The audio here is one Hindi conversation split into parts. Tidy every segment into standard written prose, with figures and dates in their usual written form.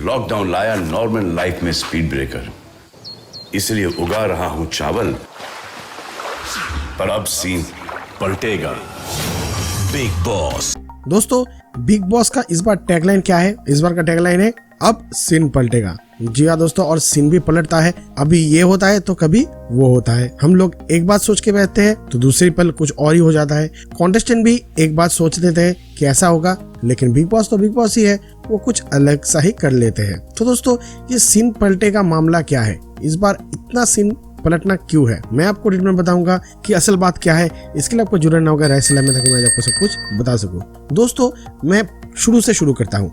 लॉकडाउन लाया नॉर्मल लाइफ में स्पीड ब्रेकर, इसलिए उगा रहा हूं चावल, पर अब सीन पलटेगा। Bigg Boss. दोस्तों, बिग बॉस का इस बार टैगलाइन क्या है? इस बार का टैगलाइन है अब सीन पलटेगा। जी हाँ दोस्तों, और सीन भी पलटता है। अभी ये होता है तो कभी वो होता है। हम लोग एक बात सोच के बैठते हैं तो दूसरी पल कुछ और ही हो जाता है। कॉन्टेस्टेंट भी एक बात सोच देते हैं कि ऐसा होगा, लेकिन बिग बॉस तो बिग बॉस ही है, वो कुछ अलग सा ही कर लेते हैं। तो दोस्तों, ये सीन पलटे का मामला क्या है? इस बार इतना सीन पलटना क्यों है, मैं आपको डिटेल में बताऊंगा कि असल बात क्या है। इसके लिए आपको जुड़ना होगा रहस्य में, ताकि मैं आपको सब कुछ बता सकूं। दोस्तों, मैं शुरू से शुरू करता हूं।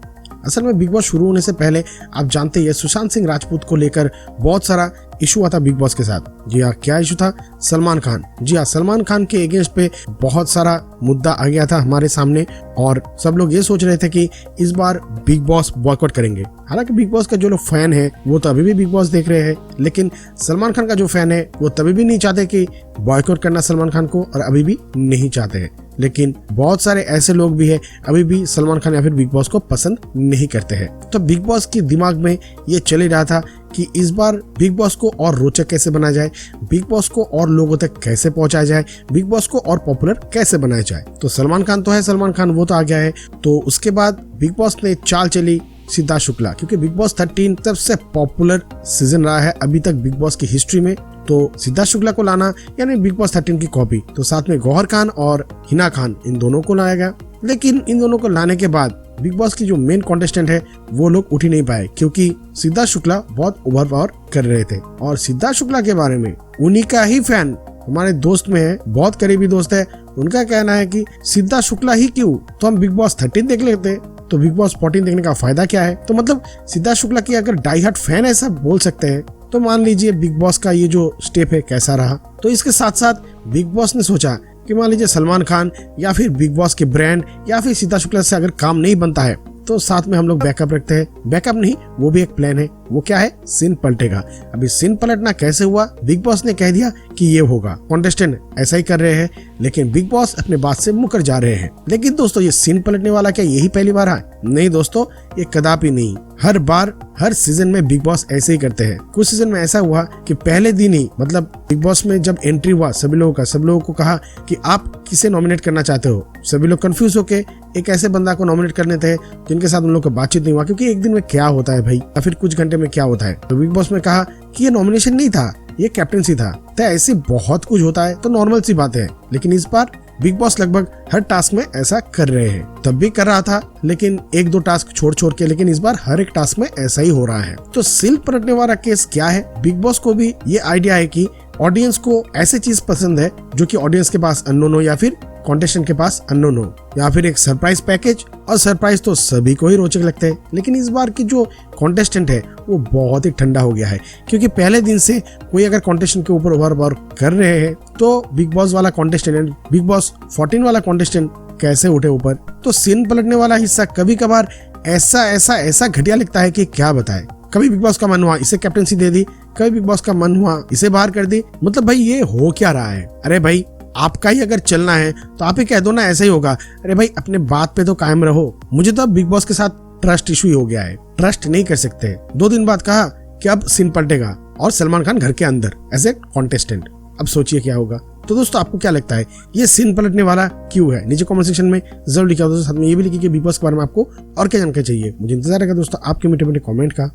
असल में बिग बॉस शुरू होने से पहले आप जानते हैं सुशांत सिंह राजपूत को लेकर बहुत सारा इशू आता बिग बॉस के साथ। जी हाँ, क्या इशू था? सलमान खान। जी हाँ, सलमान खान के अगेंस्ट पे बहुत सारा मुद्दा आ गया था हमारे सामने, और सब लोग ये सोच रहे थे कि इस बार बिग बॉस बॉयकॉट करेंगे। हालांकि बिग बॉस का जो लोग फैन है वो तो अभी भी बिग बॉस देख रहे हैं, लेकिन सलमान खान का जो फैन है वो तभी भी नहीं चाहते कि बॉयकॉट करना सलमान खान को, और अभी भी नहीं चाहते हैं। लेकिन बहुत सारे ऐसे लोग भी हैं अभी भी सलमान खान या फिर बिग बॉस को पसंद नहीं करते हैं। तो बिग बॉस के दिमाग में ये चल ही रहा था कि इस बार बिग बॉस को और रोचक कैसे बनाया जाए, बिग बॉस को और लोगों तक कैसे पहुंचाया जाए, बिग बॉस को और पॉपुलर कैसे बनाया जाए। तो सलमान खान तो है, सलमान खान वो तो आ गया है। तो उसके बाद बिग बॉस ने चाल चली सिद्धार्थ शुक्ला, क्योंकि बिग बॉस 13 सबसे पॉपुलर सीजन रहा है अभी तक बिग बॉस की हिस्ट्री में। तो सिद्धार्थ शुक्ला को लाना यानी बिग बॉस 13 की कॉपी, तो साथ में गौहर खान और हिना खान, इन दोनों को लाया गया। लेकिन इन दोनों को लाने के बाद बिग बॉस की जो मेन कंटेस्टेंट है वो लोग उठ ही नहीं पाए, क्योंकि सिद्धार्थ शुक्ला बहुत ओवर पावर कर रहे थे। और सिद्धार्थ शुक्ला के बारे में उन्हीं का ही फैन हमारे दोस्त में है, बहुत करीबी दोस्त है, उनका कहना है कि सिद्धार्थ शुक्ला ही क्यों, तो हम बिग बॉस 13 देख लेते, तो बिग बॉस 14 देखने का फायदा क्या है? तो मतलब सिद्धार्थ शुक्ला की अगर डाई हार्ट फैन ऐसा बोल सकते हैं, तो मान लीजिए बिग बॉस का ये जो स्टेप है कैसा रहा। तो इसके साथ साथ बिग बॉस ने सोचा कि मान लीजिए सलमान खान या फिर बिग बॉस के ब्रांड या फिर सिद्धार्थ शुक्ला से अगर काम नहीं बनता है, तो साथ में हम लोग बैकअप रखते हैं। बैकअप नहीं, वो भी एक प्लान है। वो क्या है? सीन पलटेगा। अभी सीन पलटना कैसे हुआ? बिग बॉस ने कह दिया कि ये होगा, कॉन्टेस्टेंट ऐसा ही कर रहे हैं, लेकिन बिग बॉस अपने बात से मुकर जा रहे हैं। लेकिन दोस्तों, ये सीन पलटने वाला क्या यही पहली बार है? नहीं दोस्तों, ये कदापि नहीं। हर बार हर सीजन में बिग बॉस ऐसे ही करते हैं। कुछ सीजन में ऐसा हुआ कि पहले दिन ही, मतलब बिग बॉस में जब एंट्री हुआ सब लोगों को कहा कि आप किसे नॉमिनेट करना चाहते हो। सभी लोग कंफ्यूज होके एक ऐसे बंदा को नॉमिनेट करने थे जिनके साथ उन लोग को बातचीत नहीं हुआ, क्योंकि एक दिन में क्या होता है भाई, या फिर कुछ घंटे में क्या होता है। तो बिग बॉस में कहा कि ये नॉमिनेशन नहीं था, ये कैप्टनसी था। तो ऐसे बहुत कुछ होता है, तो नॉर्मल सी बात है। लेकिन इस बार बिग बॉस लगभग हर टास्क में ऐसा कर रहे हैं। तब भी कर रहा था, लेकिन एक दो टास्क छोड़ के, लेकिन इस बार हर एक टास्क में ऐसा ही हो रहा है। तो सीन पलटने वाला केस क्या है? बिग बॉस को भी ये आइडिया है कि ऑडियंस को ऐसी चीज पसंद है जो कि ऑडियंस के पास अननोन हो, या फिर कॉन्टेस्टेंट के पास अननोन हो, या फिर एक सरप्राइज पैकेज। और सरप्राइज तो सभी को ही रोचक लगते हैं, लेकिन इस बार की जो कॉन्टेस्टेंट है वो बहुत ही ठंडा हो गया है, क्योंकि पहले दिन से कोई अगर कॉन्टेस्टेंट के ऊपर ओवर कर रहे हैं, तो बिग बॉस वाला कॉन्टेस्टेंट, बिग बॉस 14 वाला कॉन्टेस्टेंट कैसे उठे ऊपर। तो सीन पलटने वाला हिस्सा कभी कभार ऐसा घटिया लिखता है कि क्या बताए। कभी बिग बॉस का मन हुआ इसे कैप्टनसी दे दी, कभी बिग बॉस का मन हुआ इसे बाहर कर दी। मतलब भाई ये हो क्या रहा है? अरे भाई, आपका ही अगर चलना है तो आप ही कह दो ना ऐसा ही होगा। अरे भाई, अपने बात पे तो कायम रहो। मुझे तो अब बिग बॉस के साथ ट्रस्ट इशू ही हो गया है, ट्रस्ट नहीं कर सकते। 2 दिन बाद कहा कि अब सीन पलटेगा और सलमान खान घर के अंदर एज ए कॉन्टेस्टेंट। अब सोचिए क्या होगा। तो दोस्तों, आपको क्या लगता है ये सीन पलटने वाला क्यों है? नीचे कमेंट सेक्शन में जरूर लिखिए। दोस्तों, साथ में ये भी लिखिए कि बिग बॉस के बारे में आपको और क्या जानकारी चाहिए। मुझे इंतजार रहेगा दोस्तों आपके मीठे मीठे कमेंट का।